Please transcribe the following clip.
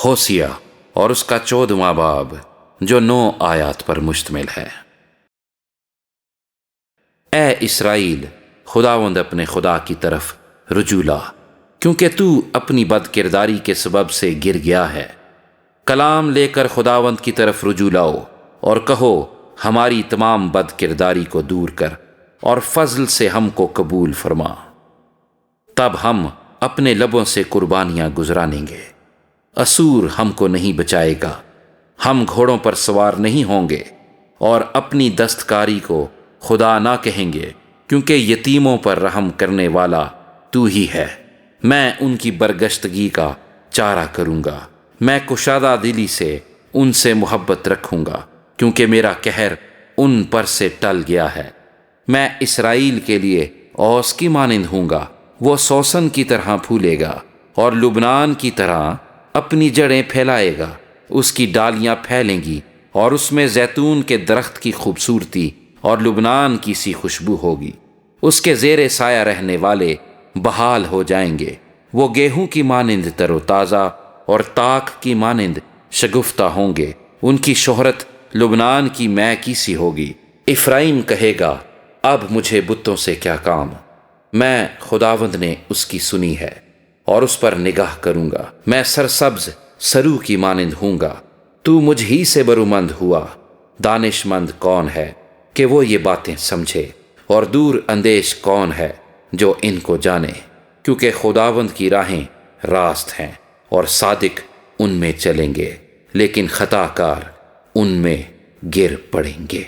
ہوسیہ اور اس کا 14واں باب جو 9 آیات پر مشتمل ہے۔ اے اسرائیل، خداوند اپنے خدا کی طرف رجوع لا، کیونکہ تو اپنی بد کرداری کے سبب سے گر گیا ہے۔ کلام لے کر خداوند کی طرف رجوع لاؤ اور کہو، ہماری تمام بد کرداری کو دور کر اور فضل سے ہم کو قبول فرما۔ تب ہم اپنے لبوں سے قربانیاں گزرانیں گے۔ اسور ہم کو نہیں بچائے گا، ہم گھوڑوں پر سوار نہیں ہوں گے اور اپنی دستکاری کو خدا نہ کہیں گے، کیونکہ یتیموں پر رحم کرنے والا تو ہی ہے۔ میں ان کی برگشتگی کا چارہ کروں گا، میں کشادہ دلی سے ان سے محبت رکھوں گا، کیونکہ میرا قہر ان پر سے ٹل گیا ہے۔ میں اسرائیل کے لیے اوس کی مانند ہوں گا، وہ سوسن کی طرح پھولے گا اور لبنان کی طرح اپنی جڑیں پھیلائے گا۔ اس کی ڈالیاں پھیلیں گی اور اس میں زیتون کے درخت کی خوبصورتی اور لبنان کی سی خوشبو ہوگی۔ اس کے زیر سایہ رہنے والے بحال ہو جائیں گے، وہ گیہوں کی مانند تر و تازہ اور تاک کی مانند شگفتہ ہوں گے۔ ان کی شہرت لبنان کی مے کی سی ہوگی۔ افرائیم کہے گا، اب مجھے بتوں سے کیا کام؟ میں خداوند نے اس کی سنی ہے اور اس پر نگاہ کروں گا۔ میں سرسبز سرو کی مانند ہوں گا، تو مجھ ہی سے برومند ہوا۔ دانش مند کون ہے کہ وہ یہ باتیں سمجھے، اور دور اندیش کون ہے جو ان کو جانے؟ کیونکہ خداوند کی راہیں راست ہیں اور صادق ان میں چلیں گے، لیکن خطا کار ان میں گر پڑیں گے۔